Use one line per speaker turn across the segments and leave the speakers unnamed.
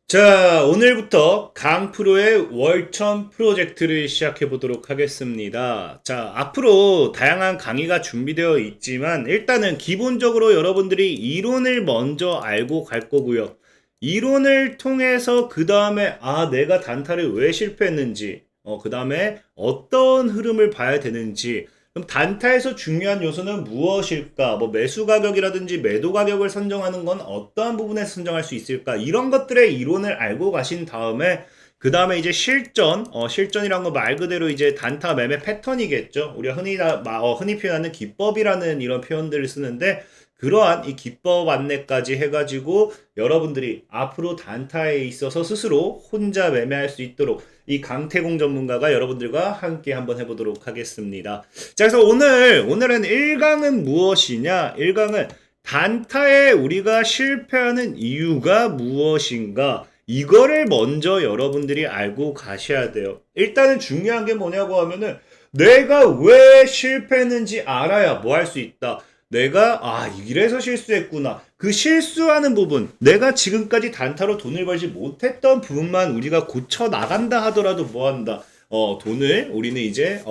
자, 오늘부터 강프로의 월천 프로젝트를 시작해 보도록 하겠습니다. 자, 앞으로 다양한 강의가 준비되어 있지만 일단은 기본적으로 여러분들이 이론을 먼저 알고 갈 거고요. 이론을 통해서 그 다음에 내가 단타를 왜 실패했는지, 그 다음에 어떤 흐름을 봐야 되는지, 그럼 단타에서 중요한 요소는 무엇일까? 뭐 매수 가격이라든지 매도 가격을 선정하는 건 어떠한 부분에서 선정할 수 있을까? 이런 것들의 이론을 알고 가신 다음에 그 다음에 이제 실전이란 거 말 그대로 이제 단타 매매 패턴이겠죠. 우리가 흔히 표현하는 기법이라는 이런 표현들을 쓰는데 그러한 이 기법 안내까지 해가지고 여러분들이 앞으로 단타에 있어서 스스로 혼자 매매할 수 있도록 이 강태공 전문가가 여러분들과 함께 한번 해보도록 하겠습니다. 자, 그래서 오늘은 1강은 무엇이냐? 1강은 단타에 우리가 실패하는 이유가 무엇인가? 이거를 먼저 여러분들이 알고 가셔야 돼요. 일단은 중요한 게 뭐냐고 하면은 내가 왜 실패했는지 알아야 뭐 할 수 있다. 내가 이래서 실수했구나. 그 실수하는 부분, 내가 지금까지 단타로 돈을 벌지 못했던 부분만 우리가 고쳐 나간다 하더라도 뭐 한다. 돈을 우리는 이제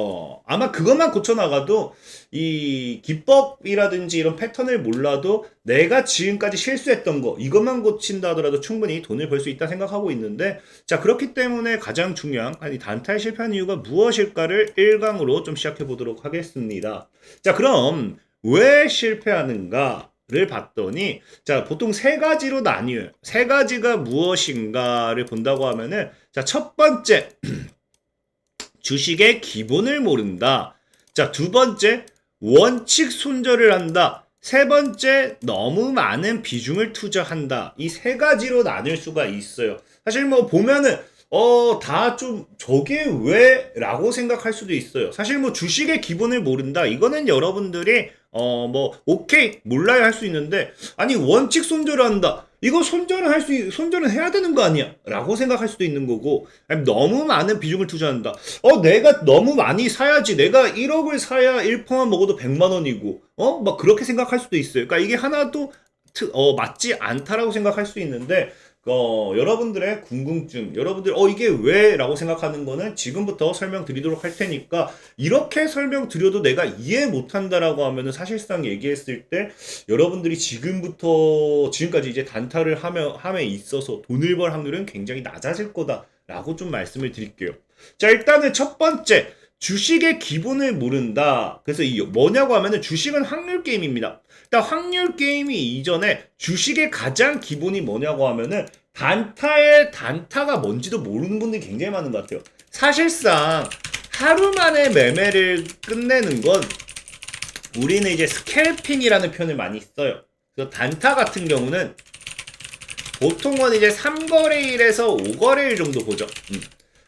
아마 그것만 고쳐 나가도 이 기법이라든지 이런 패턴을 몰라도 내가 지금까지 실수했던 거 이것만 고친다 하더라도 충분히 돈을 벌 수 있다 생각하고 있는데, 자, 그렇기 때문에 가장 중요한 이 단타에 실패한 이유가 무엇일까를 1강으로 좀 시작해 보도록 하겠습니다. 자, 그럼 왜 실패하는가를 봤더니, 자, 보통 세 가지로 나뉘어요. 세 가지가 무엇인가를 본다고 하면은, 자, 첫 번째, 주식의 기본을 모른다. 자, 두 번째, 원칙 손절을 한다. 세 번째, 너무 많은 비중을 투자한다. 이 세 가지로 나눌 수가 있어요. 사실 뭐 보면은 다 좀 저게 왜? 라고 생각할 수도 있어요. 사실 뭐 주식의 기본을 모른다. 이거는 여러분들이 오케이 몰라야 할 수 있는데, 아니 원칙 손절을 한다. 이거 손절은 해야 되는 거 아니야? 라고 생각할 수도 있는 거고, 아니, 너무 많은 비중을 투자한다. 내가 너무 많이 사야지. 내가 1억을 사야 1%만 먹어도 100만 원이고, 막 그렇게 생각할 수도 있어요. 그러니까 이게 하나도 맞지 않다라고 생각할 수 있는데, 여러분들의 궁금증, 여러분들, 이게 왜? 라고 생각하는 거는 지금부터 설명드리도록 할 테니까, 이렇게 설명드려도 내가 이해 못한다라고 하면은 사실상 얘기했을 때, 여러분들이 지금까지 이제 단타를 함에 있어서 돈을 벌 확률은 굉장히 낮아질 거다라고 좀 말씀을 드릴게요. 자, 일단은 첫 번째, 주식의 기본을 모른다. 그래서 이 뭐냐고 하면은 주식은 확률 게임입니다. 일단 확률 게임이 이전에 주식의 가장 기본이 뭐냐고 하면은 단타가 뭔지도 모르는 분들이 굉장히 많은 것 같아요. 사실상 하루 만에 매매를 끝내는 건 우리는 이제 스캘핑이라는 표현을 많이 써요. 그래서 단타 같은 경우는 보통은 이제 3거래일에서 5거래일 정도 보죠.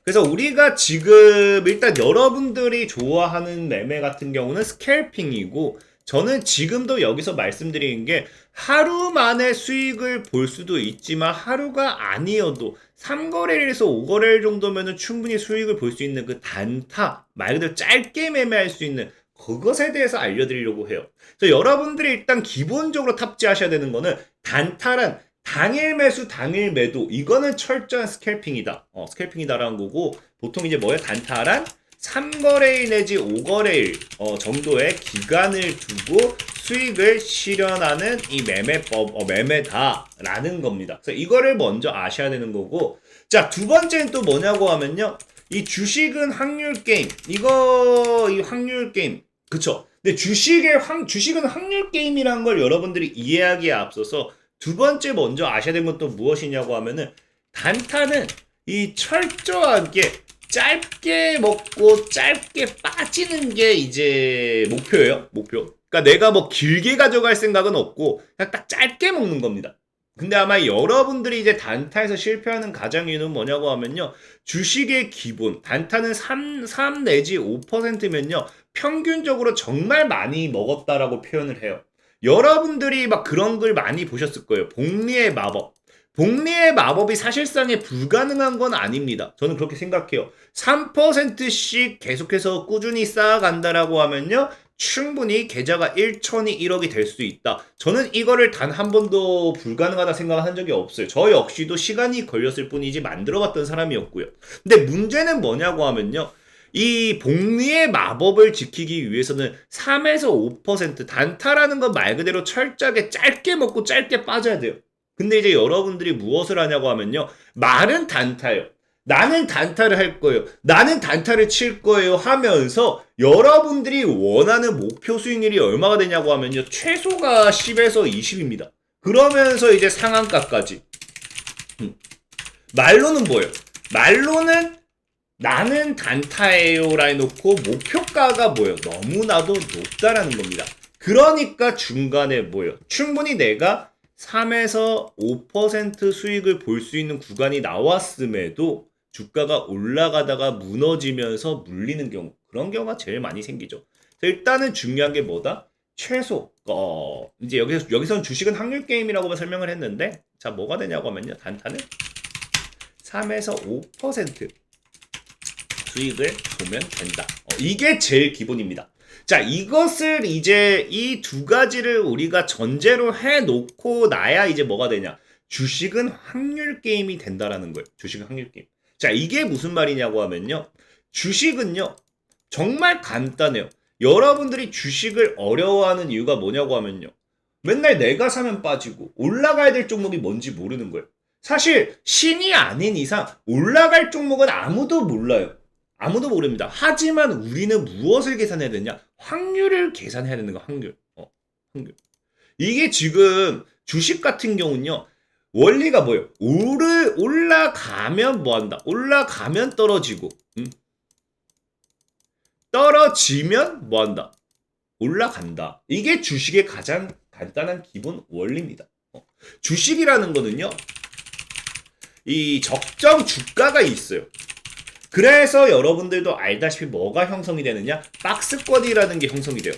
그래서 우리가 지금 일단 여러분들이 좋아하는 매매 같은 경우는 스캘핑이고, 저는 지금도 여기서 말씀드리는 게 하루 만에 수익을 볼 수도 있지만 하루가 아니어도 3거래일에서 5거래일 정도면은 충분히 수익을 볼 수 있는 그 단타, 말 그대로 짧게 매매할 수 있는 그것에 대해서 알려드리려고 해요. 그래서 여러분들이 일단 기본적으로 탑재하셔야 되는 거는 단타란 당일 매수, 당일 매도. 이거는 철저한 스캘핑이다. 스캘핑이다라는 거고, 보통 이제 뭐예요? 단타란 3거래일 내지 5거래일 정도의 기간을 두고 수익을 실현하는 이 매매다라는 겁니다. 그래서 이거를 먼저 아셔야 되는 거고, 자, 두 번째는 또 뭐냐고 하면요. 이 주식은 확률 게임. 이 확률 게임. 그쵸? 근데 주식은 확률 게임이라는 걸 여러분들이 이해하기에 앞서서 두 번째 먼저 아셔야 되는 건 또 무엇이냐고 하면은, 단타는 이 철저하게 짧게 먹고 짧게 빠지는 게 이제 목표예요. 목표. 그러니까 내가 뭐 길게 가져갈 생각은 없고 그냥 딱 짧게 먹는 겁니다. 근데 아마 여러분들이 이제 단타에서 실패하는 가장 이유는 뭐냐고 하면요. 주식의 기본, 단타는 3 내지 5%면요. 평균적으로 정말 많이 먹었다라고 표현을 해요. 여러분들이 막 그런 글 많이 보셨을 거예요. 복리의 마법. 복리의 마법이 사실상에 불가능한 건 아닙니다. 저는 그렇게 생각해요. 3%씩 계속해서 꾸준히 쌓아간다라고 하면요. 충분히 계좌가 1천이 1억이 될 수 있다. 저는 이거를 단 한 번도 불가능하다 생각한 적이 없어요. 저 역시도 시간이 걸렸을 뿐이지 만들어봤던 사람이었고요. 근데 문제는 뭐냐고 하면요. 이 복리의 마법을 지키기 위해서는 3에서 5% 단타라는 건 말 그대로 철저하게 짧게 먹고 짧게 빠져야 돼요. 근데 이제 여러분들이 무엇을 하냐고 하면요. 말은 단타예요. 나는 단타를 할 거예요. 나는 단타를 칠 거예요 하면서 여러분들이 원하는 목표 수익률이 얼마가 되냐고 하면요. 최소가 10에서 20입니다. 그러면서 이제 상한가까지. 말로는 뭐예요? 말로는 나는 단타예요라 해놓고 목표가가 뭐예요? 너무나도 높다라는 겁니다. 그러니까 중간에 뭐예요? 충분히 내가 3에서 5% 수익을 볼 수 있는 구간이 나왔음에도 주가가 올라가다가 무너지면서 물리는 경우, 그런 경우가 제일 많이 생기죠. 일단은 중요한 게 뭐다? 최소 이제 여기서는 주식은 확률 게임이라고 설명을 했는데, 자 뭐가 되냐고 하면요, 단타는 3에서 5% 수익을 보면 된다. 이게 제일 기본입니다. 자, 이것을 이제 이 두 가지를 우리가 전제로 해놓고 나야 이제 뭐가 되냐? 주식은 확률 게임이 된다라는 거예요. 주식은 확률 게임. 자, 이게 무슨 말이냐고 하면요. 주식은요, 정말 간단해요. 여러분들이 주식을 어려워하는 이유가 뭐냐고 하면요. 맨날 내가 사면 빠지고 올라가야 될 종목이 뭔지 모르는 거예요. 사실 신이 아닌 이상 올라갈 종목은 아무도 몰라요. 아무도 모릅니다. 하지만 우리는 무엇을 계산해야 되냐? 확률을 계산해야 되는 거, 확률. 확률. 이게 지금 주식 같은 경우는요. 원리가 뭐예요? 올라가면 뭐 한다? 올라가면 떨어지고. 떨어지면 뭐 한다? 올라간다. 이게 주식의 가장 간단한 기본 원리입니다. 주식이라는 거는요. 이 적정 주가가 있어요. 그래서 여러분들도 알다시피 뭐가 형성이 되느냐? 박스권이라는 게 형성이 돼요.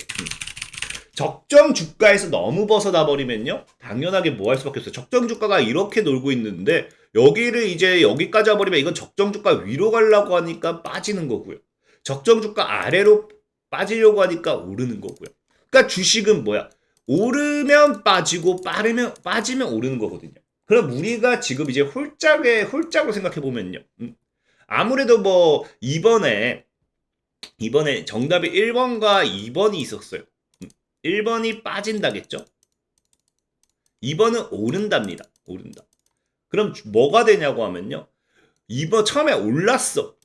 적정 주가에서 너무 벗어나 버리면요. 당연하게 뭐 할 수밖에 없어요. 적정 주가가 이렇게 놀고 있는데 여기를 이제 여기까지 와버리면 이건 적정 주가 위로 가려고 하니까 빠지는 거고요. 적정 주가 아래로 빠지려고 하니까 오르는 거고요. 그러니까 주식은 뭐야? 오르면 빠지고 빠지면 오르는 거거든요. 그럼 우리가 지금 이제 홀짝으로 생각해 보면요. 아무래도 뭐 이번에 정답이 1번과 2번이 있었어요. 1번이 빠진다겠죠? 2번은 오른답니다. 오른다. 그럼 뭐가 되냐고 하면요. 2번 처음에 올랐어.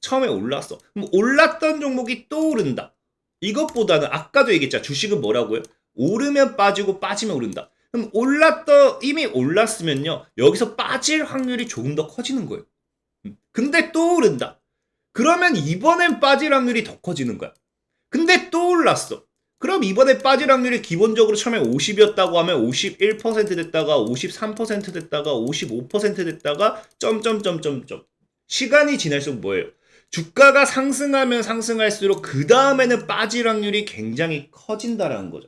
그럼 올랐던 종목이 또 오른다. 이것보다는 아까도 얘기했잖아. 주식은 뭐라고요? 오르면 빠지고 빠지면 오른다. 그럼 이미 올랐으면요. 여기서 빠질 확률이 조금 더 커지는 거예요. 근데 또 오른다. 그러면 이번엔 빠질 확률이 더 커지는 거야. 근데 또 올랐어. 그럼 이번에 빠질 확률이 기본적으로 처음에 50이었다고 하면 51% 됐다가 53% 됐다가 55% 됐다가 점점점점점. 시간이 지날수록 뭐예요? 주가가 상승하면 상승할수록 그 다음에는 빠질 확률이 굉장히 커진다라는 거죠.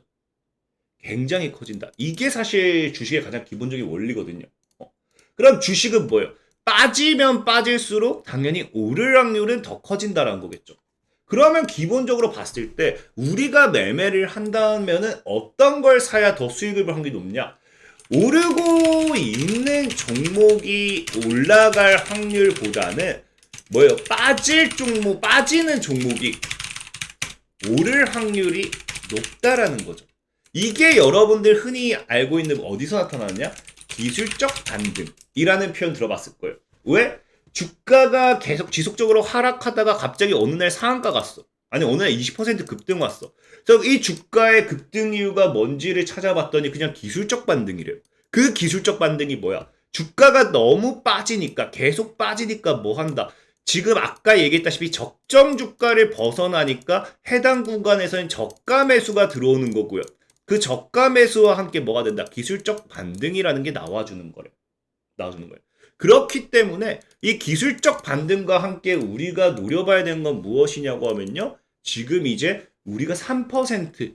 굉장히 커진다. 이게 사실 주식의 가장 기본적인 원리거든요. 그럼 주식은 뭐예요? 빠지면 빠질수록 당연히 오를 확률은 더 커진다라는 거겠죠. 그러면 기본적으로 봤을 때 우리가 매매를 한다면은 어떤 걸 사야 더 수익을 볼 확률이 높냐? 오르고 있는 종목이 올라갈 확률보다는 뭐예요? 빠지는 종목이 오를 확률이 높다라는 거죠. 이게 여러분들 흔히 알고 있는 어디서 나타나느냐? 기술적 반등이라는 표현 들어봤을 거예요. 왜? 주가가 계속 지속적으로 하락하다가 갑자기 어느 날 상한가 갔어. 아니 어느 날 20% 급등 왔어. 그래서 이 주가의 급등 이유가 뭔지를 찾아봤더니 그냥 기술적 반등이래요. 그 기술적 반등이 뭐야? 주가가 너무 빠지니까 계속 빠지니까 뭐 한다? 지금 아까 얘기했다시피 적정 주가를 벗어나니까 해당 구간에서는 저가 매수가 들어오는 거고요. 그 저가 매수와 함께 뭐가 된다? 기술적 반등이라는 게 나와주는 거예요. 그렇기 때문에 이 기술적 반등과 함께 우리가 노려봐야 되는 건 무엇이냐고 하면요. 지금 이제 우리가 3%,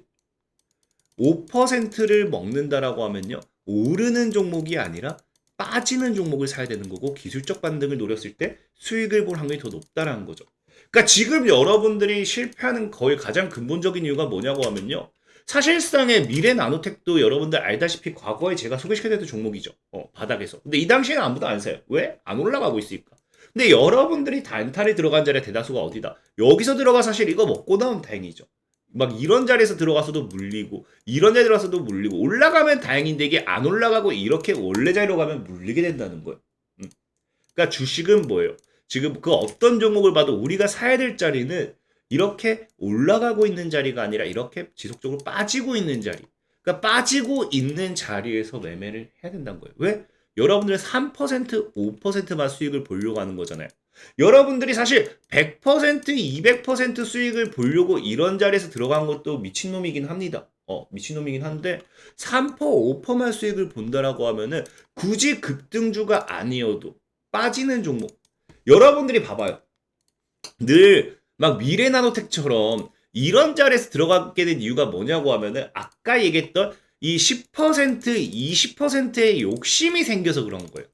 5%를 먹는다라고 하면요. 오르는 종목이 아니라 빠지는 종목을 사야 되는 거고 기술적 반등을 노렸을 때 수익을 볼 확률이 더 높다라는 거죠. 그러니까 지금 여러분들이 실패하는 거의 가장 근본적인 이유가 뭐냐고 하면요. 사실상의 미래 나노텍도 여러분들 알다시피 과거에 제가 소개시켜드렸던 종목이죠. 바닥에서. 근데 이 당시에는 아무도 안 사요. 왜? 안 올라가고 있으니까. 근데 여러분들이 단타에 들어간 자리의 대다수가 어디다? 여기서 들어가 사실 이거 먹고 나오면 다행이죠. 막 이런 자리에서 들어가서도 물리고 이런 자리에 들어가서도 물리고 올라가면 다행인데 이게 안 올라가고 이렇게 원래 자리로 가면 물리게 된다는 거예요. 그러니까 주식은 뭐예요? 지금 그 어떤 종목을 봐도 우리가 사야 될 자리는 이렇게 올라가고 있는 자리가 아니라 이렇게 지속적으로 빠지고 있는 자리. 그러니까 빠지고 있는 자리에서 매매를 해야 된다는 거예요. 왜? 여러분들은 3%, 5%만 수익을 보려고 하는 거잖아요. 여러분들이 사실 100%, 200% 수익을 보려고 이런 자리에서 들어간 것도 미친놈이긴 합니다. 미친놈이긴 한데 3%, 5%만 수익을 본다라고 하면은 굳이 급등주가 아니어도 빠지는 종목. 여러분들이 봐봐요. 늘 막 미래나노텍처럼 이런 자리에서 들어가게 된 이유가 뭐냐고 하면은 아까 얘기했던 이 10%, 20%의 욕심이 생겨서 그런 거예요.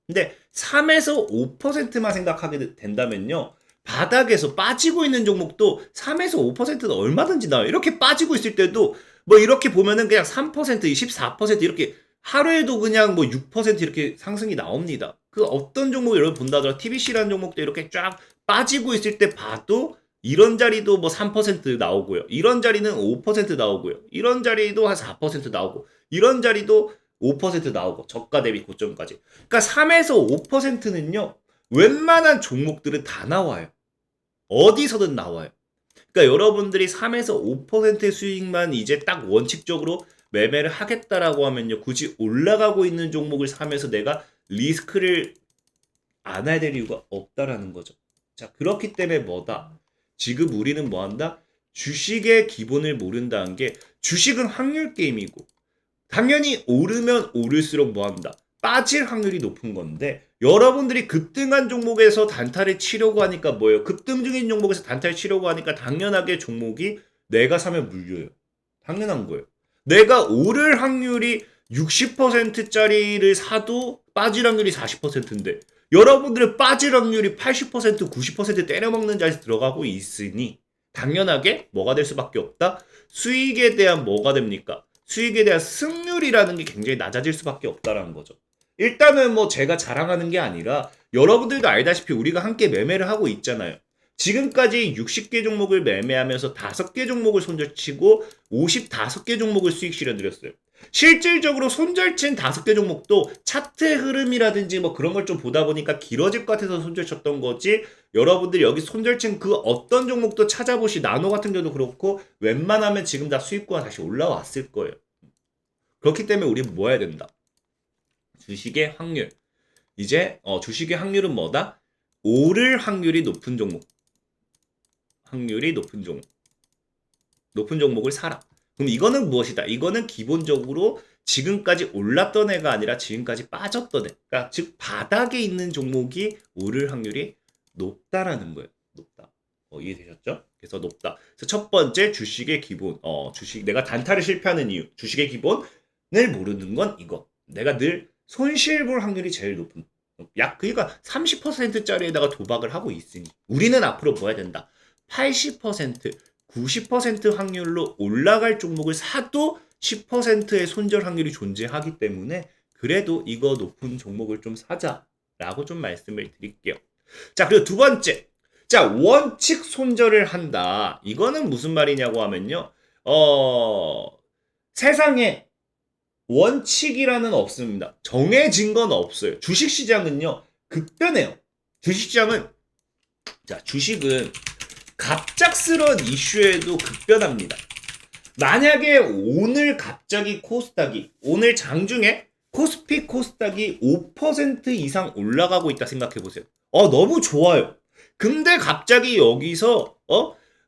근데 3에서 5%만 생각하게 된다면요. 바닥에서 빠지고 있는 종목도 3에서 5%는 얼마든지 나와요. 이렇게 빠지고 있을 때도 뭐 이렇게 보면은 그냥 3%, 14% 이렇게 하루에도 그냥 뭐 6% 이렇게 상승이 나옵니다. 그 어떤 종목 여러분 본다 하더라도 TBC라는 종목도 이렇게 쫙 빠지고 있을 때 봐도 이런 자리도 뭐 3% 나오고요. 이런 자리는 5% 나오고요. 이런 자리도 한 4% 나오고 이런 자리도 5% 나오고 저가 대비 고점까지. 그러니까 3에서 5%는요. 웬만한 종목들은 다 나와요. 어디서든 나와요. 그러니까 여러분들이 3에서 5%의 수익만 이제 딱 원칙적으로 매매를 하겠다라고 하면요. 굳이 올라가고 있는 종목을 사면서 내가 리스크를 안 해야 될 이유가 없다라는 거죠. 자, 그렇기 때문에 뭐다? 지금 우리는 뭐 한다? 주식의 기본을 모른다는 게 주식은 확률 게임이고 당연히 오르면 오를수록 뭐 한다? 빠질 확률이 높은 건데 여러분들이 급등한 종목에서 단타를 치려고 하니까 뭐예요? 급등 중인 종목에서 단타를 치려고 하니까 당연하게 종목이 내가 사면 물려요. 당연한 거예요. 내가 오를 확률이 60%짜리를 사도 빠질 확률이 40%인데 여러분들은 빠질 확률이 80%, 90% 때려먹는 자리에서 들어가고 있으니 당연하게 뭐가 될 수밖에 없다? 수익에 대한 뭐가 됩니까? 수익에 대한 승률이라는 게 굉장히 낮아질 수밖에 없다라는 거죠. 일단은 뭐 제가 자랑하는 게 아니라 여러분들도 알다시피 우리가 함께 매매를 하고 있잖아요. 지금까지 60개 종목을 매매하면서 5개 종목을 손절치고 55개 종목을 수익 실현드렸어요. 실질적으로 손절친 5개 종목도 차트 흐름이라든지 뭐 그런 걸 좀 보다 보니까 길어질 것 같아서 손절쳤던 거지 여러분들이 여기 손절친 그 어떤 종목도 찾아보시 나노 같은 경우도 그렇고 웬만하면 지금 다 수익구가 다시 올라왔을 거예요. 그렇기 때문에 우리는 뭐 해야 된다? 주식의 확률. 이제 주식의 확률은 뭐다? 오를 확률이 높은 종목. 확률이 높은 종목. 높은 종목을 사라. 그럼 이거는 무엇이다? 이거는 기본적으로 지금까지 올랐던 애가 아니라 지금까지 빠졌던 애. 그러니까 즉 바닥에 있는 종목이 오를 확률이 높다라는 거예요. 높다. 이해되셨죠? 그래서 높다. 그래서 첫 번째 주식의 기본. 주식 내가 단타를 실패하는 이유. 주식의 기본을 모르는 건 이거. 내가 늘 손실 볼 확률이 제일 높은. 그러니까 30%짜리에다가 도박을 하고 있으니 우리는 앞으로 뭐 해야 된다? 80%, 90% 확률로 올라갈 종목을 사도 10%의 손절 확률이 존재하기 때문에 그래도 이거 높은 종목을 좀 사자라고 좀 말씀을 드릴게요. 자, 그리고 두 번째. 자, 원칙 손절을 한다. 이거는 무슨 말이냐고 하면요. 세상에 원칙이라는 없습니다. 정해진 건 없어요. 주식시장은요. 급변해요. 주식시장은 주식은 갑작스러운 이슈에도 급변합니다. 만약에 오늘 갑자기 코스닥이 오늘 장중에 코스피 코스닥이 5% 이상 올라가고 있다 생각해보세요. 너무 좋아요. 근데 갑자기 여기서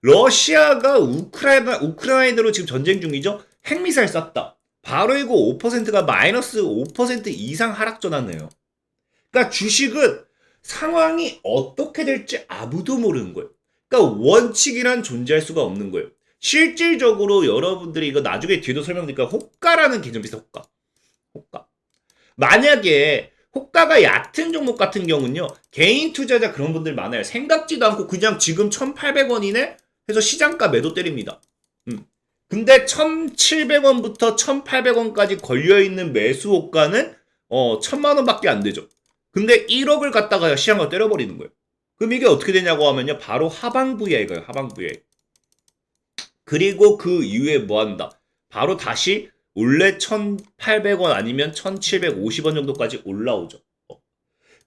러시아가 우크라이나로 지금 전쟁 중이죠. 핵미사일 쐈다. 바로 이거 5%가 마이너스 5% 이상 하락 전환해요. 그러니까 주식은 상황이 어떻게 될지 아무도 모르는 거예요. 그러니까 원칙이란 존재할 수가 없는 거예요. 실질적으로 여러분들이 이거 나중에 뒤에도 설명드릴까 호가라는 개념이 있어요. 호가. 만약에 호가가 얕은 종목 같은 경우는요. 개인 투자자 그런 분들 많아요. 생각지도 않고 그냥 지금 1,800원이네? 해서 시장가 매도 때립니다. 근데 1,700원부터 1,800원까지 걸려있는 매수 호가는 1,000만 원밖에 안 되죠. 근데 1억을 갖다가 시장가 때려버리는 거예요. 그럼 이게 어떻게 되냐고 하면요. 바로 하방 VI 가요. 하방 VI. 그리고 그 이후에 뭐 한다? 바로 다시 원래 1,800원 아니면 1,750원 정도까지 올라오죠.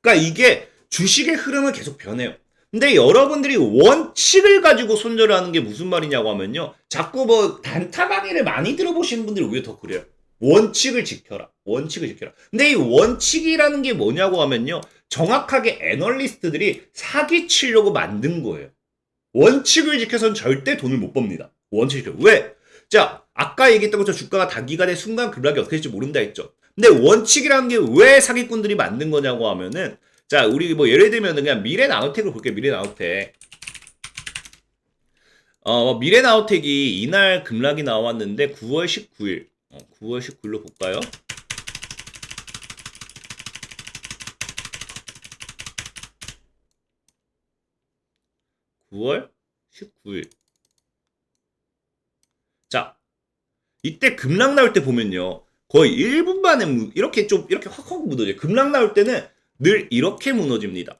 그러니까 이게 주식의 흐름은 계속 변해요. 근데 여러분들이 원칙을 가지고 손절을 하는 게 무슨 말이냐고 하면요. 자꾸 뭐 단타 강의를 많이 들어보시는 분들이 오히려 더 그래요. 원칙을 지켜라. 원칙을 지켜라. 근데 이 원칙이라는 게 뭐냐고 하면요. 정확하게 애널리스트들이 사기치려고 만든 거예요. 원칙을 지켜서는 절대 돈을 못 법니다. 원칙을. 왜? 자, 아까 얘기했던 것처럼 주가가 단기간에 순간 급락이 어떻게 될지 모른다 했죠. 근데 원칙이라는 게 왜 사기꾼들이 만든 거냐고 하면은 자, 우리 뭐 예를 들면 그냥 미래나우텍을 볼게요. 미래나우텍. 미래나우텍이 이날 급락이 나왔는데 9월 19일. 9월 19일로 볼까요? (9월 19일) 자, 이때 급락 나올 때 보면요. 거의 1분 만에 이렇게 확확 무너져요. 급락 나올 때는 늘 이렇게 무너집니다.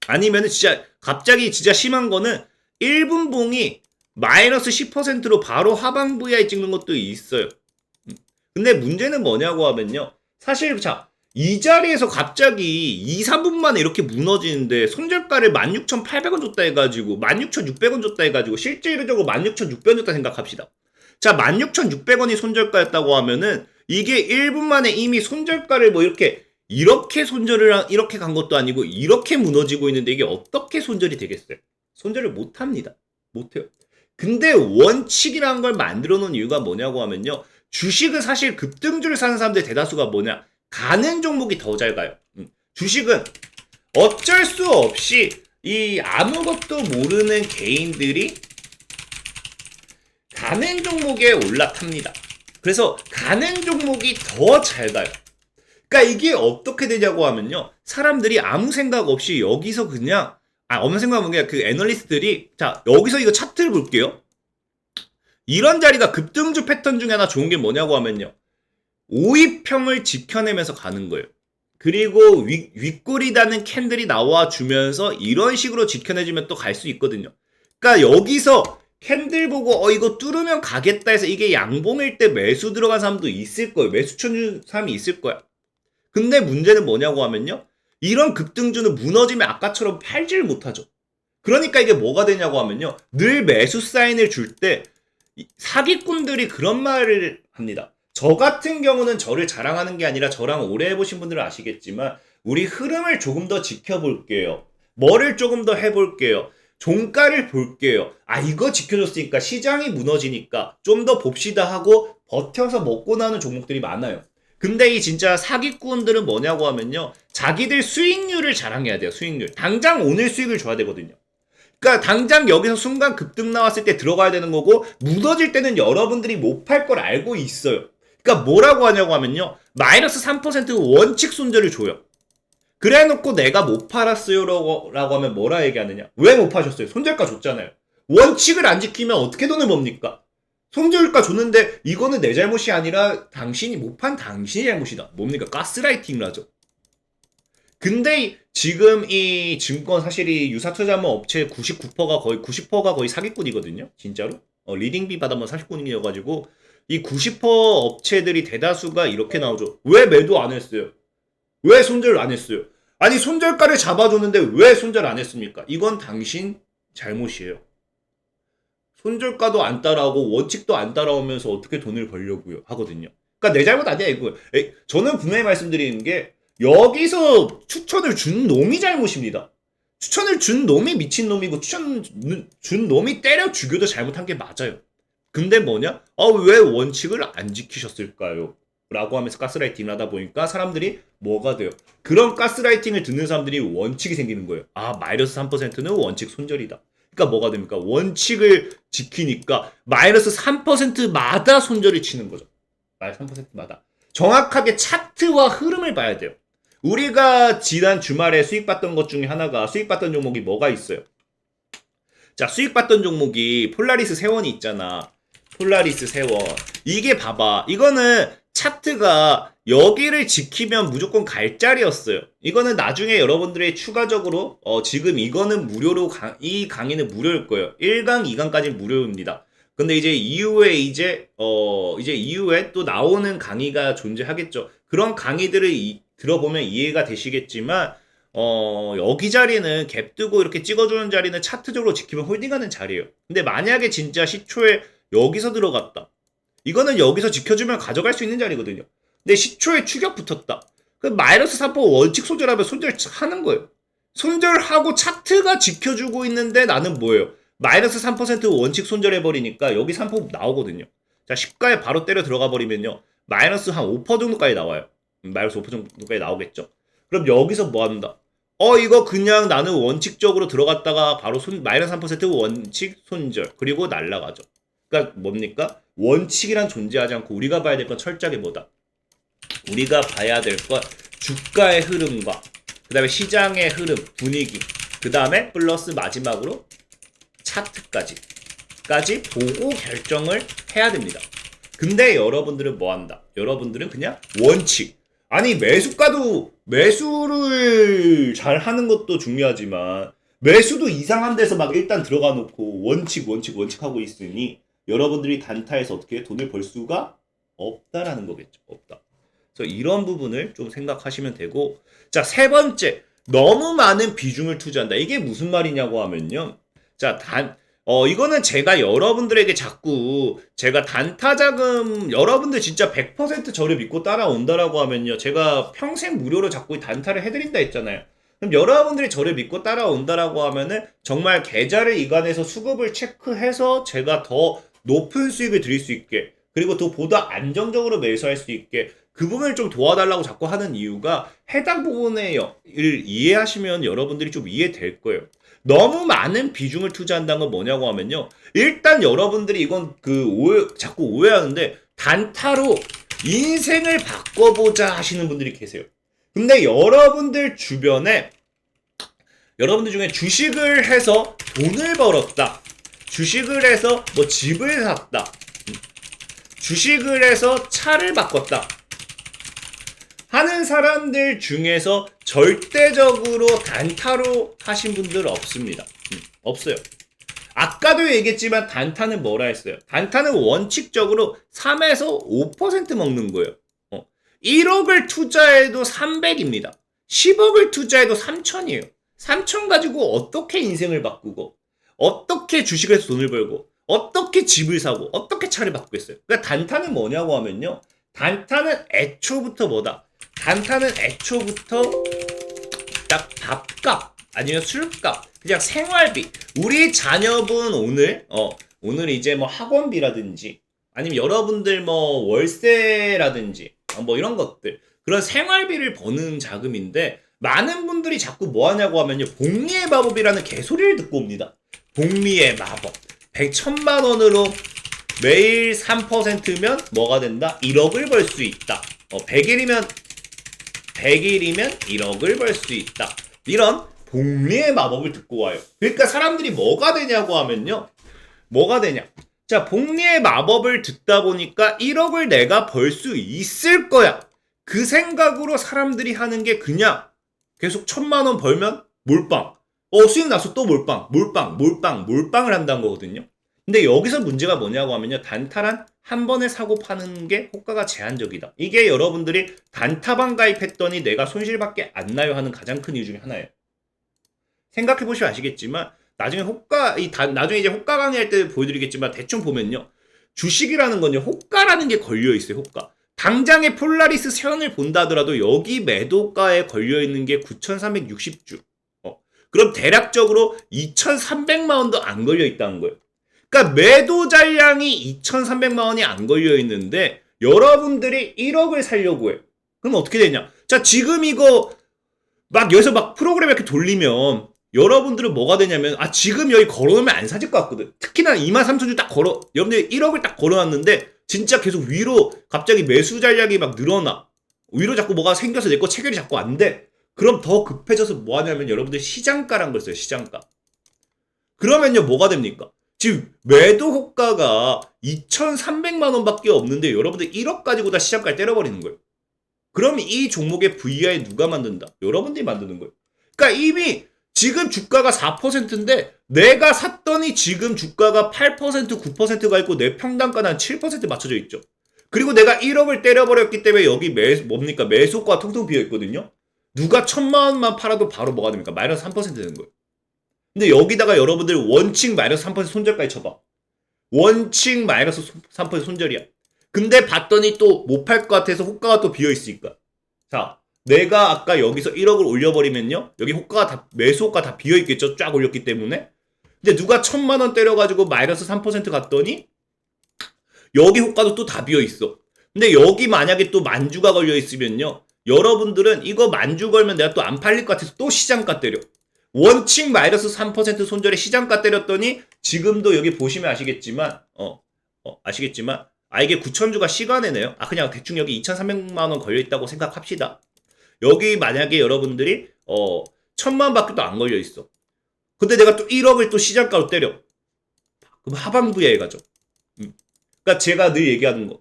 아니면은 진짜 갑자기 진짜 심한 거는 1분 봉이 마이너스 10%로 바로 하방 VI 찍는 것도 있어요. 근데 문제는 뭐냐고 하면요. 사실 자, 이 자리에서 갑자기 2, 3분 만에 이렇게 무너지는데 손절가를 16,800원 줬다 해가지고 16,600원 줬다 해가지고 실질적으로 16,600원 줬다 생각합시다. 자, 16,600원이 손절가였다고 하면은 이게 1분 만에 이미 손절가를 뭐 이렇게 손절을 이렇게 간 것도 아니고 이렇게 무너지고 있는데 이게 어떻게 손절이 되겠어요? 손절을 못 합니다. 못 해요. 근데 원칙이라는 걸 만들어 놓은 이유가 뭐냐고 하면요. 주식은 사실 급등주를 사는 사람들 대다수가 뭐냐? 가는 종목이 더 잘 가요. 주식은 어쩔 수 없이 이 아무것도 모르는 개인들이 가는 종목에 올라탑니다. 그래서 가는 종목이 더 잘 가요. 그러니까 이게 어떻게 되냐고 하면요. 사람들이 아무 생각 없이 여기서 그냥 아무 생각 없는 게 그 애널리스트들이 자, 여기서 이거 차트를 볼게요. 이런 자리가 급등주 패턴 중에 하나 좋은 게 뭐냐고 하면요. 5위평을 지켜내면서 가는 거예요. 그리고 윗꼬리다는 캔들이 나와주면서 이런 식으로 지켜내주면 또 갈 수 있거든요. 그러니까 여기서 캔들 보고 이거 뚫으면 가겠다 해서 이게 양봉일 때 매수 들어간 사람도 있을 거예요. 매수 쳐준 사람이 있을 거야. 근데 문제는 뭐냐고 하면요. 이런 급등주는 무너지면 아까처럼 팔지를 못하죠. 그러니까 이게 뭐가 되냐고 하면요. 늘 매수 사인을 줄 때 사기꾼들이 그런 말을 합니다. 저 같은 경우는 저를 자랑하는 게 아니라 저랑 오래 해보신 분들은 아시겠지만 우리 흐름을 조금 더 지켜볼게요. 뭐를 조금 더 해볼게요. 종가를 볼게요. 이거 지켜줬으니까 시장이 무너지니까 좀 더 봅시다 하고 버텨서 먹고 나는 종목들이 많아요. 근데 이 진짜 사기꾼들은 뭐냐고 하면요. 자기들 수익률을 자랑해야 돼요. 수익률. 당장 오늘 수익을 줘야 되거든요. 그러니까 당장 여기서 순간 급등 나왔을 때 들어가야 되는 거고 무너질 때는 여러분들이 못 팔 걸 알고 있어요. 그러니까 뭐라고 하냐고 하면요. 마이너스 3% 원칙 손절을 줘요. 그래 놓고 내가 못 팔았어요 라고 하면 뭐라 얘기하느냐. 왜 못 파셨어요? 손절가 줬잖아요. 원칙을 안 지키면 어떻게 돈을 법니까? 손절가 줬는데 이거는 내 잘못이 아니라 당신이 못 판 당신이 잘못이다. 뭡니까? 가스라이팅을 하죠. 근데 지금 이 증권 사실이 유사투자모 업체 90%가 거의 사기꾼이거든요. 진짜로. 리딩비 받아면 사기꾼이어가지고 이 90% 업체들이 대다수가 이렇게 나오죠. 왜 매도 안 했어요? 왜 손절 안 했어요? 아니 손절가를 잡아줬는데 왜 손절 안 했습니까? 이건 당신 잘못이에요. 손절가도 안 따라오고 원칙도 안 따라오면서 어떻게 돈을 벌려고요 하거든요. 그러니까 내 잘못 아니야 이거. 저는 분명히 말씀드리는 게 여기서 추천을 준 놈이 잘못입니다. 추천을 준 놈이 미친놈이고 추천 준 놈이 때려 죽여도 잘못한 게 맞아요. 근데 뭐냐? 왜 원칙을 안 지키셨을까요? 라고 하면서 가스라이팅을 하다 보니까 사람들이 뭐가 돼요? 그런 가스라이팅을 듣는 사람들이 원칙이 생기는 거예요. 마이너스 3%는 원칙 손절이다. 그러니까 뭐가 됩니까? 원칙을 지키니까 마이너스 3%마다 손절이 치는 거죠. 마이너스 3%마다. 정확하게 차트와 흐름을 봐야 돼요. 우리가 지난 주말에 수익 봤던 것 중에 하나가 수익 봤던 종목이 뭐가 있어요? 자, 수익 봤던 종목이 폴라리스 세원이 있잖아. 폴라리스 세원. 이게 봐봐. 이거는 차트가 여기를 지키면 무조건 갈 자리였어요. 이거는 나중에 여러분들이 추가적으로 지금 이거는 무료로 이 강의는 무료일 거예요. 1강, 2강까지 무료입니다. 근데 이제 이후에 이제 이후에 또 나오는 강의가 존재하겠죠. 그런 강의들을 들어보면 이해가 되시겠지만 여기 자리는 갭 뜨고 이렇게 찍어주는 자리는 차트적으로 지키면 홀딩하는 자리예요. 근데 만약에 진짜 시초에 여기서 들어갔다. 이거는 여기서 지켜주면 가져갈 수 있는 자리거든요. 근데 시초에 추격 붙었다. 그 마이너스 3% 원칙 손절하면 손절하는 거예요. 손절하고 차트가 지켜주고 있는데 나는 뭐예요? 마이너스 3% 원칙 손절해버리니까 여기 3% 나오거든요. 자, 시가에 바로 때려 들어가 버리면요. 마이너스 한 5% 정도까지 나와요. 마이너스 5% 정도까지 나오겠죠. 그럼 여기서 뭐 한다? 이거 그냥 나는 원칙적으로 들어갔다가 바로 마이너스 3% 원칙 손절. 그리고 날라가죠. 그러니까 뭡니까? 원칙이란 존재하지 않고 우리가 봐야 될 건 철저하게 뭐다? 우리가 봐야 될 건 주가의 흐름과 그 다음에 시장의 흐름, 분위기, 그 다음에 플러스 마지막으로 차트까지 보고 결정을 해야 됩니다. 근데 여러분들은 뭐 한다? 여러분들은 그냥 원칙. 아니 매수가도 매수를 잘 하는 것도 중요하지만 매수도 이상한 데서 막 일단 들어가 놓고 원칙 하고 있으니 여러분들이 단타에서 어떻게 돈을 벌 수가 없다라는 거겠죠. 없다. 그래서 이런 부분을 좀 생각하시면 되고, 자, 세 번째, 너무 많은 비중을 투자한다. 이게 무슨 말이냐고 하면요. 자, 이거는 제가 여러분들에게 자꾸 제가 단타 자금 여러분들 진짜 100% 저를 믿고 따라온다라고 하면요. 제가 평생 무료로 자꾸 단타를 해드린다 했잖아요. 그럼 여러분들이 저를 믿고 따라온다라고 하면은 정말 계좌를 이관해서 수급을 체크해서 제가 더 높은 수익을 드릴 수 있게, 그리고 더 보다 안정적으로 매수할 수 있게 그 부분을 좀 도와달라고 자꾸 하는 이유가 해당 부분을 이해하시면 여러분들이 좀 이해될 거예요. 너무 많은 비중을 투자한다는 건 뭐냐고 하면요. 일단 여러분들이 이건 자꾸 오해하는데 단타로 인생을 바꿔보자 하시는 분들이 계세요. 근데 여러분들 주변에 여러분들 중에 주식을 해서 돈을 벌었다. 주식을 해서 뭐 집을 샀다. 주식을 해서 차를 바꿨다. 하는 사람들 중에서 절대적으로 단타로 하신 분들 없습니다. 없어요. 아까도 얘기했지만 단타는 뭐라 했어요? 단타는 원칙적으로 3에서 5% 먹는 거예요. 1억을 투자해도 300입니다. 10억을 투자해도 3천이에요. 3천 가지고 어떻게 인생을 바꾸고, 어떻게 주식에서 돈을 벌고, 어떻게 집을 사고, 어떻게 차를 바꾸겠어요? 그러니까 단타는 뭐냐고 하면요. 단타는 애초부터 뭐다? 단타는 애초부터 딱 밥값 아니면 술값, 그냥 생활비. 우리 자녀분 오늘 이제 뭐 학원비라든지 아니면 여러분들 뭐 월세라든지 뭐 이런 것들, 그런 생활비를 버는 자금인데 많은 분들이 자꾸 뭐 하냐고 하면요. 복리의 마법이라는 개소리를 듣고 옵니다. 복리의 마법. 100,000만 원으로 매일 3%면 뭐가 된다? 1억을 벌 수 있다. 100일이면 1억을 벌 수 있다. 이런 복리의 마법을 듣고 와요. 그러니까 사람들이 뭐가 되냐고 하면요. 뭐가 되냐? 자, 복리의 마법을 듣다 보니까 1억을 내가 벌 수 있을 거야. 그 생각으로 사람들이 하는 게 그냥 계속 1,000만 원 벌면 몰빵. 수익 나서 또 몰빵을 한다는 거거든요. 근데 여기서 문제가 뭐냐고 하면요. 단타란 한 번에 사고 파는 게 호가가 제한적이다. 이게 여러분들이 단타방 가입했더니 내가 손실밖에 안 나요 하는 가장 큰 이유 중에 하나예요. 생각해보시면 아시겠지만 나중에 나중에 이제 호가 강의할 때 보여드리겠지만 대충 보면요. 주식이라는 건요. 호가라는 게 걸려있어요. 호가. 당장의 폴라리스 세원을 본다 하더라도 여기 매도가에 걸려있는 게 9,360주. 그럼 대략적으로 2,300만 원도 안 걸려있다는 거예요. 그러니까 매도 잔량이 2,300만 원이 안 걸려있는데 여러분들이 1억을 살려고 해. 그럼 어떻게 되냐? 자, 지금 이거 여기서 프로그램 이렇게 돌리면 여러분들은 뭐가 되냐면 지금 여기 걸어놓으면 안 사질 것 같거든. 특히나 23,000주 딱 여러분들이 1억을 딱 걸어놨는데 진짜 계속 위로 갑자기 매수 잔량이 늘어나. 위로 자꾸 뭐가 생겨서 내 거 체결이 자꾸 안 돼. 그럼 더 급해져서 뭐 하냐면 여러분들 시장가란 걸 써요. 시장가. 그러면요 뭐가 됩니까? 지금 매도 호가가 2,300만 원밖에 없는데 여러분들 1억 가지고 다 시장가를 때려버리는 거예요. 그럼 이 종목의 VI 누가 만든다? 여러분들이 만드는 거예요. 그러니까 이미 지금 주가가 4%인데 내가 샀더니 지금 주가가 8%, 9%가 있고 내 평단가는 한 7% 맞춰져 있죠. 그리고 내가 1억을 때려버렸기 때문에 여기 뭡니까? 매수가 텅텅 비어 있거든요. 누가 1,000만 원만 팔아도 바로 뭐가 됩니까? 마이너스 3% 되는 거예요. 근데 여기다가 여러분들 원칙 마이너스 3% 손절까지 쳐봐. 원칙 마이너스 3% 손절이야. 근데 봤더니 또 못 팔 것 같아서 호가가 또 비어 있으니까. 자, 내가 아까 여기서 1억을 올려버리면요. 여기 호가가 다, 매수 호가 다 비어 있겠죠. 쫙 올렸기 때문에. 근데 누가 1,000만 원 때려가지고 마이너스 3% 갔더니 여기 호가도 또 다 비어 있어. 근데 여기 만약에 또 만주가 걸려 있으면요. 여러분들은 이거 만주 걸면 내가 또 안 팔릴 것 같아서 또 시장가 때려. 원칙 마이너스 3% 손절에 시장가 때렸더니 지금도 여기 보시면 아시겠지만 아시겠지만 이게 9,000주가 시간에네요. 그냥 대충 여기 2,300만 원 걸려 있다고 생각합시다. 여기 만약에 여러분들이 1,000만 원밖에 또 안 걸려 있어. 근데 내가 또 1억을 또 시장가로 때려. 그럼 하방부야에 가죠. 그러니까 제가 늘 얘기하는 거.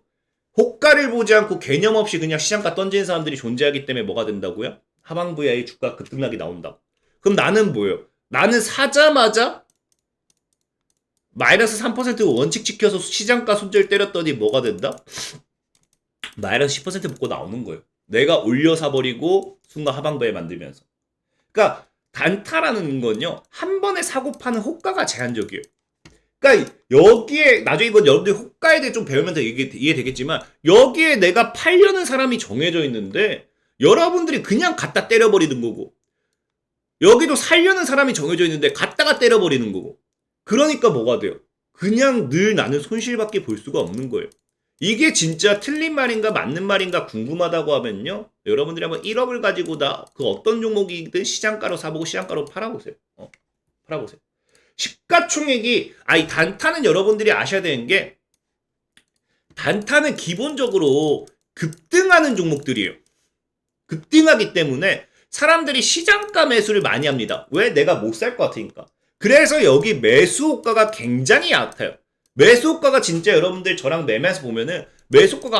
호가를 보지 않고 개념 없이 그냥 시장가 던지는 사람들이 존재하기 때문에 뭐가 된다고요? 하방부야의 주가 급등락이 나온다고. 그럼 나는 뭐예요? 나는 사자마자 마이너스 3% 원칙 지켜서 시장가 손절 때렸더니 뭐가 된다? 마이너스 10% 먹고 나오는 거예요. 내가 올려 사버리고 순간 하방부에 만들면서. 그러니까 단타라는 건요. 한 번에 사고 파는 호가가 제한적이에요. 그러니까 여기에 나중에 이건 여러분들 호가에 대해 좀 배우면 더 이해되겠지만 여기에 내가 팔려는 사람이 정해져 있는데 여러분들이 그냥 갖다 때려버리는 거고 여기도 살려는 사람이 정해져 있는데 갖다가 때려버리는 거고 그러니까 뭐가 돼요? 그냥 늘 나는 손실밖에 볼 수가 없는 거예요. 이게 진짜 틀린 말인가 맞는 말인가 궁금하다고 하면요. 여러분들이 한번 1억을 가지고 다 그 어떤 종목이든 시장가로 사보고 시장가로 팔아보세요. 팔아보세요. 시가총액이 이 단타는 여러분들이 아셔야 되는 게 단타는 기본적으로 급등하는 종목들이에요. 급등하기 때문에 사람들이 시장가 매수를 많이 합니다. 왜? 내가 못 살 것 같으니까. 그래서 여기 매수 호가가 굉장히 얕아요. 매수 호가가 진짜 여러분들 저랑 매매해서 보면은 매수 호가가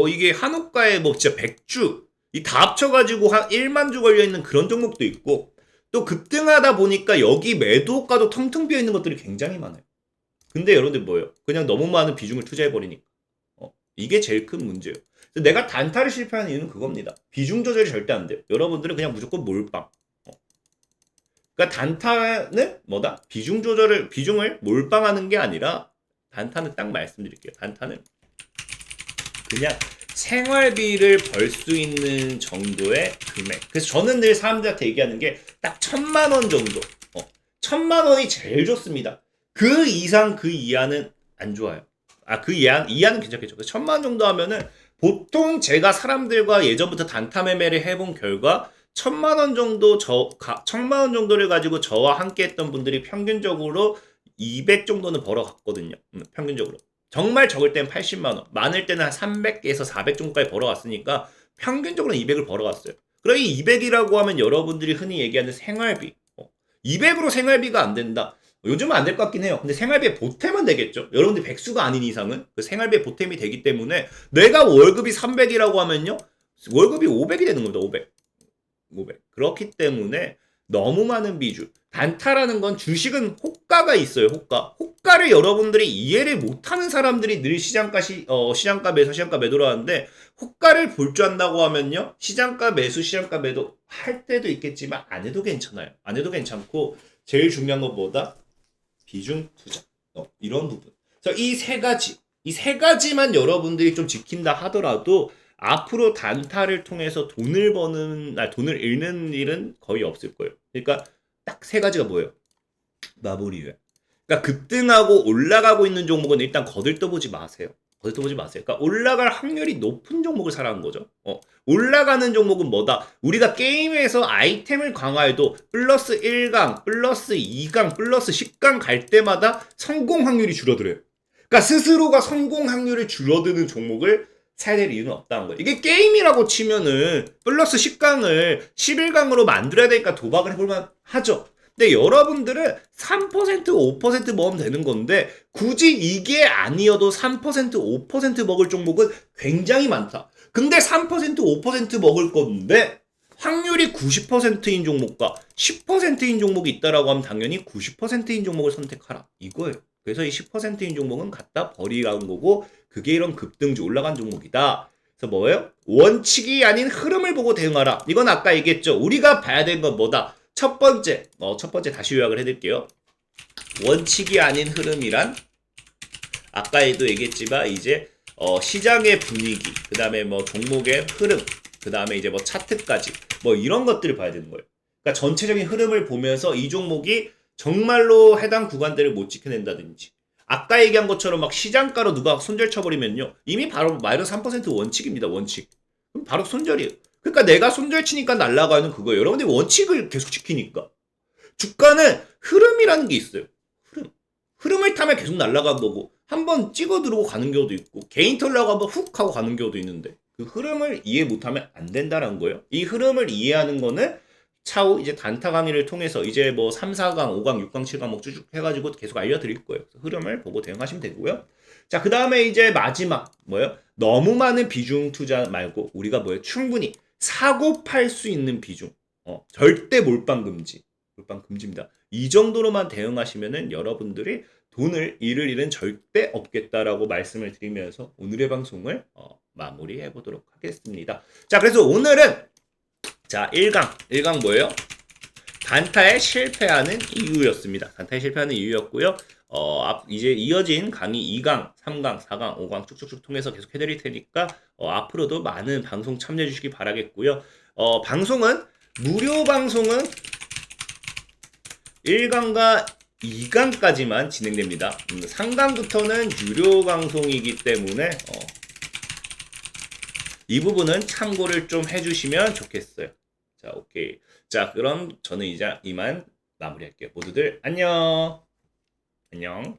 이게 한 호가에 진짜 100주 이 다 합쳐가지고 한 1만 주 걸려있는 그런 종목도 있고 또 급등하다 보니까 여기 매도 호가도 텅텅 비어있는 것들이 굉장히 많아요. 근데 여러분들 뭐예요? 그냥 너무 많은 비중을 투자해버리니까. 이게 제일 큰 문제예요. 내가 단타를 실패하는 이유는 그겁니다. 비중 조절이 절대 안 돼요. 여러분들은 그냥 무조건 몰빵. 그러니까 단타는 뭐다? 비중을 몰빵하는 게 아니라 단타는 딱 말씀드릴게요. 단타는 그냥 생활비를 벌 수 있는 정도의 금액. 그래서 저는 늘 사람들한테 얘기하는 게 딱 1,000만 원 정도. 1,000만 원이 제일 좋습니다. 그 이상 그 이하는 안 좋아요. 그 이하는 괜찮겠죠. 1,000만 원 정도 하면은 보통 제가 사람들과 예전부터 단타 매매를 해본 결과 1,000만 원 정도 1,000만 원 정도를 가지고 저와 함께 했던 분들이 평균적으로 200 정도는 벌어갔거든요. 평균적으로. 정말 적을 때는 80만 원, 많을 때는 한 300에서 400 정도까지 벌어갔으니까 평균적으로 200을 벌어갔어요. 그럼 이 200이라고 하면 여러분들이 흔히 얘기하는 생활비. 200으로 생활비가 안 된다. 요즘은 안 될 것 같긴 해요. 근데 생활비에 보탬은 되겠죠. 여러분들 백수가 아닌 이상은 그 생활비에 보탬이 되기 때문에 내가 월급이 300이라고 하면요. 월급이 500이 되는 겁니다. 500. 그렇기 때문에 너무 많은 비중. 단타라는 건 주식은 호가가 있어요. 호가를 여러분들이 이해를 못하는 사람들이 늘 시장가 매수, 시장가 매도를 하는데 호가를 볼 줄 안다고 하면요. 시장가 매수, 시장가 매도 할 때도 있겠지만 안 해도 괜찮아요. 안 해도 괜찮고 제일 중요한 건 뭐다? 비중 투자. 이런 부분. 그래서 이 세 가지만 여러분들이 좀 지킨다 하더라도 앞으로 단타를 통해서 돈을 잃는 일은 거의 없을 거예요. 그러니까 딱 세 가지가 뭐예요? 마무리예요. 그러니까 급등하고 올라가고 있는 종목은 일단 거들떠보지 마세요. 그러니까 올라갈 확률이 높은 종목을 사라는 거죠. 올라가는 종목은 뭐다? 우리가 게임에서 아이템을 강화해도 플러스 1강, 플러스 2강, 플러스 10강 갈 때마다 성공 확률이 줄어들어요. 그러니까 스스로가 성공 확률이 줄어드는 종목을 사야 될 이유는 없다는 거예요. 이게 게임이라고 치면은 플러스 10강을 11강으로 만들어야 되니까 도박을 해볼만 하죠. 근데 여러분들은 3% 5% 먹으면 되는 건데 굳이 이게 아니어도 3% 5% 먹을 종목은 굉장히 많다. 근데 3% 5% 먹을 건데 확률이 90%인 종목과 10%인 종목이 있다라고 하면 당연히 90%인 종목을 선택하라 이거예요. 그래서 이 10%인 종목은 갖다 버리라는 거고 그게 이런 급등주 올라간 종목이다. 그래서 뭐예요? 원칙이 아닌 흐름을 보고 대응하라. 이건 아까 얘기했죠. 우리가 봐야 되는 건 뭐다? 첫 번째 다시 요약을 해드릴게요. 원칙이 아닌 흐름이란 아까에도 얘기했지만 이제 시장의 분위기, 그 다음에 뭐 종목의 흐름, 그 다음에 이제 뭐 차트까지 뭐 이런 것들을 봐야 되는 거예요. 그러니까 전체적인 흐름을 보면서 이 종목이 정말로 해당 구간대를 못 지켜낸다든지 아까 얘기한 것처럼 막 시장가로 누가 손절 쳐버리면요 이미 바로 마이너스 3% 원칙입니다. 원칙. 그럼 바로 손절이에요. 그러니까 내가 손절 치니까 날아가는 그거예요. 여러분들이 원칙을 계속 지키니까. 주가는 흐름이라는 게 있어요. 흐름을 타면 계속 날아가는 거고 한번 찍어 들어오고 가는 경우도 있고 개인 털려고 한번 훅 하고 가는 경우도 있는데 그 흐름을 이해 못하면 안 된다는 거예요. 이 흐름을 이해하는 거는 차후 이제 단타 강의를 통해서 이제 뭐 3, 4강, 5강, 6강, 7강 뭐 쭉쭉 해가지고 계속 알려드릴 거예요. 흐름을 보고 대응하시면 되고요. 자, 그 다음에 이제 마지막 뭐예요? 너무 많은 비중 투자 말고 우리가 뭐예요? 충분히 사고 팔 수 있는 비중. 절대 몰빵 금지. 몰빵 금지입니다. 이 정도로만 대응하시면은 여러분들이 돈을 잃을 일은 절대 없겠다라고 말씀을 드리면서 오늘의 방송을 마무리해 보도록 하겠습니다. 자, 그래서 오늘은 자, 1강 뭐예요? 단타에 실패하는 이유였습니다. 단타에 실패하는 이유였고요. 이제 이어진 강의 2강, 3강, 4강, 5강 쭉쭉쭉 통해서 계속 해드릴 테니까 앞으로도 많은 방송 참여해 주시기 바라겠고요. 방송은 무료 방송은 1강과 2강까지만 진행됩니다. 3강부터는 유료 방송이기 때문에 이 부분은 참고를 좀 해주시면 좋겠어요. 자, 오케이. 자, 그럼 저는 이제 이만 마무리할게요. 모두들 안녕. 안녕.